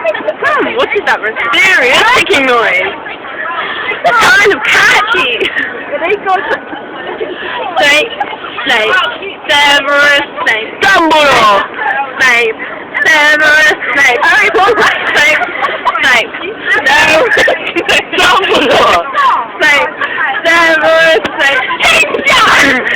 What is that mysterious ticking noise? It's kind of catchy. Snape, Snape, Severus Snape, Dumbledore, Snape, Severus Snape, Harry Potter, Snape, Snape, Severus Snape, Dumbledore, Snape, Severus Snape, Snape.